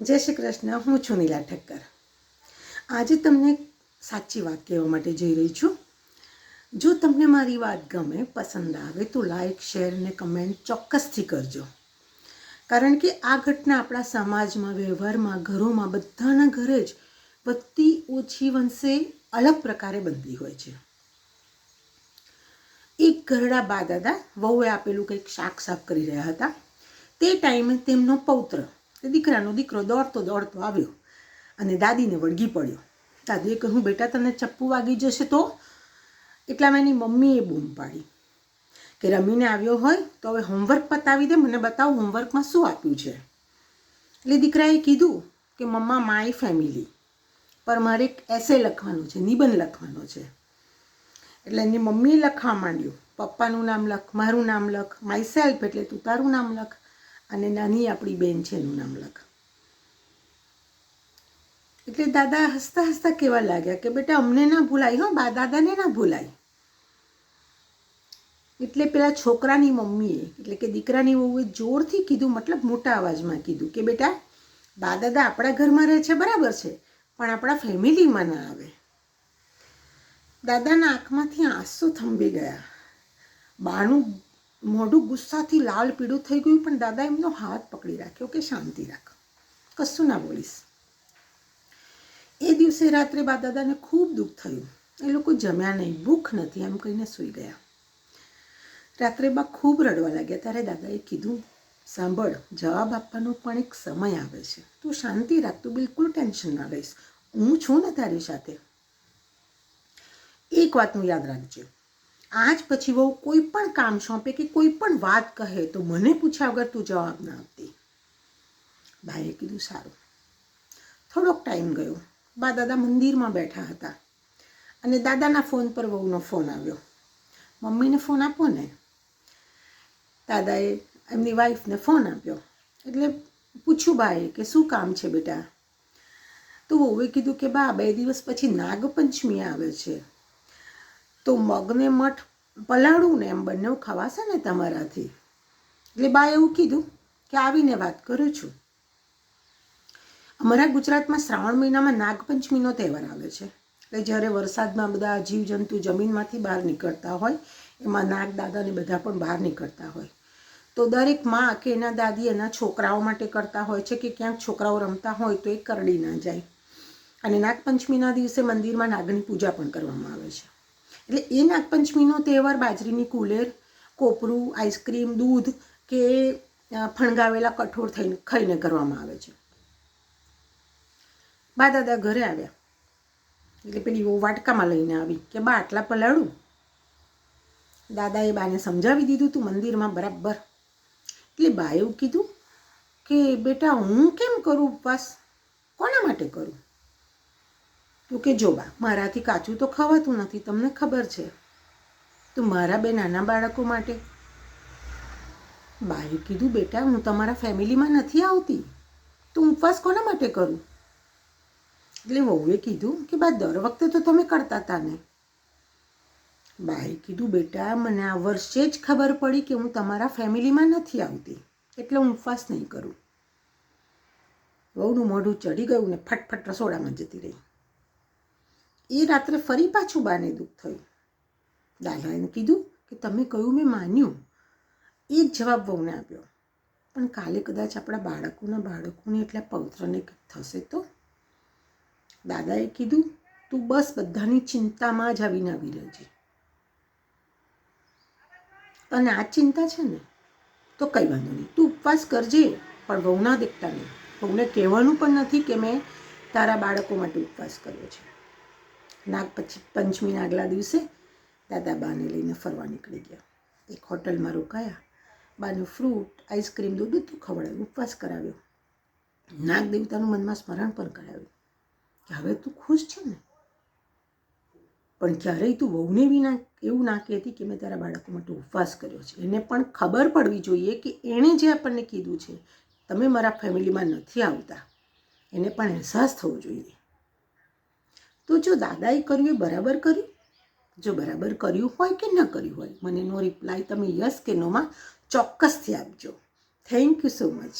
જય શ્રી કૃષ્ણ. હું છું નીલા ઠક્કર. આજે તમને સાચી વાત કહેવા માટે જઈ રહી છું. જો તમને મારી વાત ગમે, પસંદ આવે તો લાઈક, શેર અને કમેન્ટ ચોક્કસથી કરજો. કારણ કે આ ઘટના આપણા સમાજમાં, વ્યવહારમાં, ઘરોમાં, બધાના ઘરે જ વધતી ઓછી વંશે અલગ પ્રકારે બનતી હોય છે. એક ઘરડા બા દાદા વહુએ આપેલું કંઈક શાક સાફ કરી રહ્યા હતા. તે ટાઈમે તેમનો પૌત્ર, દીકરાનો દીકરો દોડતો દોડતો આવ્યો અને દાદીને વળગી પડ્યો. દાદીએ કહ્યું, બેટા તને ચપ્પુ વાગી જશે તો? એટલામાં એની મમ્મીએ બૂમ પાડી કે રમીને આવ્યો હોય તો હવે હોમવર્ક પતાવી દે, મને બતાવ હોમવર્કમાં શું આપ્યું છે. એટલે દીકરાએ કીધું કે મમ્મા માય ફેમિલી, પર મારે એક એસે લખવાનો છે, નિબંધ લખવાનો છે. એટલે એની મમ્મીએ લખવા માંડ્યું, પપ્પાનું નામ લખ, મારું નામ લખ, માય સેલ્ફ એટલે તું તારું નામ લખ, અને નાની આપણી બેન છે એનું નામ લખ. એટલે દાદા હસતા હસતા કહેવા લાગ્યા કે બેટા અમને ના ભૂલાય, હો બા દાદાને ના ભૂલાય. એટલે પેલા છોકરાની મમ્મીએ એટલે કે દીકરાની વહુએ જોરથી કીધું, મતલબ મોટા અવાજમાં કીધું કે બેટા બા દાદા આપણા ઘરમાં રહે છે બરાબર છે, પણ આપણા ફેમિલીમાં ના આવે. દાદાના આંખમાંથી આંસુ થંભી ગયા. બાનું મોઢું ગુસ્સાથી લાલ પીળું થઈ ગયું, પણ દાદા એમનો હાથ પકડી રાખ્યો કે શાંતિ રાખ, કશું ના બોલીશ. એ દિવસે રાત્રે બા દાદાને ખૂબ દુઃખ થયું. એ લોકો જમ્યા નહીં, ભૂખ નથી એમ કહીને સૂઈ ગયા. રાત્રે બા ખૂબ રડવા લાગ્યા. ત્યારે દાદાએ કીધું, સાંભળ, જવાબ આપવાનો પણ એક સમય આવે છે, તું શાંતિ રાખ, તું બિલકુલ ટેન્શન ના લઈશ, હું છું ને તારી સાથે. એક વાતનું યાદ રાખજો, આજ પછી બહુ કોઈ પણ કામ સોંપે કે કોઈ પણ વાત કહે તો મને પૂછ્યા વગર તું જવાબ ના આપતી. બાએ કીધું સારું. થોડોક ટાઈમ ગયો. બા દાદા મંદિરમાં બેઠા હતા અને દાદાના ફોન પર વહુનો ફોન આવ્યો. મમ્મીને ફોન આપો ને. દાદાએ એમની વાઈફને ફોન આપ્યો. એટલે પૂછ્યું બાએ કે શું કામ છે બેટા? તો વહુએ કીધું કે બા 2 દિવસ પછી નાગપંચમી આવે છે, તો મગને મઠ પલાળું ને એમ બંને ખવાશે ને તમારાથી. એટલે બા એવું કીધું કે આવીને વાત કરું છું. અમારા ગુજરાતમાં શ્રાવણ મહિનામાં નાગપંચમીનો તહેવાર આવે છે. એટલે જ્યારે વરસાદમાં બધા જીવજંતુ જમીનમાંથી બહાર નીકળતા હોય, એમાં નાગ દાદાને બધા પણ બહાર નીકળતા હોય, તો દરેક માં કે એના દાદી એના છોકરાઓ માટે કરતા હોય છે કે ક્યાંક છોકરાઓ રમતા હોય તો એ કરડી ના જાય. અને નાગપંચમીના દિવસે મંદિરમાં નાગની પૂજા પણ કરવામાં આવે છે. એટલે એ નાગપંચમીનો તહેવાર બાજરીની કુલેર, કોપરું, આઈસ્ક્રીમ, દૂધ કે ફણગાવેલા કઠોળ ખાઈને કરવામાં આવે છે. બા દાદા ઘરે આવ્યા એટલે પેલી બહુ વાટકામાં લઈને આવી કે બા આટલા પલાળું. દાદાએ બાને સમજાવી દીધું, તું મંદિરમાં બરાબર. એટલે બા એવું કીધું કે બેટા હું કેમ કરું ઉપવાસ, કોના માટે કરું? તો કે જો બા, મારાથી કાચું તો ખવાતું નથી, તમને ખબર છે, તો મારા 2 નાના બાળકો માટે. બાએ કીધું, બેટા હું તમારા ફેમિલીમાં નથી આવતી, તો ઉપવાસ કોના માટે કરું? એટલે વહુએ કીધું કે બા દર વખતે તો તમે કરતા હતા ને. બાએ કીધું, બેટા મને આ વર્ષે જ ખબર પડી કે હું તમારા ફેમિલીમાં નથી આવતી, એટલે હું ઉપવાસ નહીં કરું. વહુનું મોઢું ચડી ગયું ને ફટફટ રસોડામાં જતી રહી. એ રાત્રે ફરી પાછું બાને દુઃખ થયું. દાદાએ કીધું કે તમે કહ્યું મેં માન્યું. એ જ જવાબ વહુને આપ્યો, પણ કાલે કદાચ આપણા બાળકોને એટલે પૌત્રને થશે તો? દાદાએ કીધું, તું બસ બધાની ચિંતામાં જ આવીને આવી રહેજે. તને આ ચિંતા છે ને, તો કંઈ વાંધો નહીં, તું ઉપવાસ કરજે, પણ વહુના દેખતા નહીં. વહુને કહેવાનું પણ નથી કે મેં તારા બાળકો માટે ઉપવાસ કર્યો છે. નાગપંચમીના આગલા દિવસે દાદા બાને લઈને ફરવા નીકળી ગયા. એક હોટલમાં રોકાયા. બાને ફ્રૂટ, આઈસ્ક્રીમ, દૂધ બધું ખવડાવ્યું, ઉપવાસ કરાવ્યો. નાગ દેવતાનું મનમાં સ્મરણ પણ કરાવ્યું કે હવે તું ખુશ છે ને, પણ ક્યારેય તું વહુને બી એવું ના કહેતી કે મેં તારા બાળકો માટે ઉપવાસ કર્યો છે. એને પણ ખબર પડવી જોઈએ કે એણે જે આપણને કીધું છે, તમે મારા ફેમિલીમાં નથી આવતા, એને પણ અહેસાસ થવો જોઈએ. તો જો દાદાએ કર્યું એ બરાબર કર્યું? જો બરાબર કર્યું હોય કે ન કર્યું હોય, મને એનો રિપ્લાય તમે યસ કે નોમાં ચોક્કસથી આપજો. Thank you so much.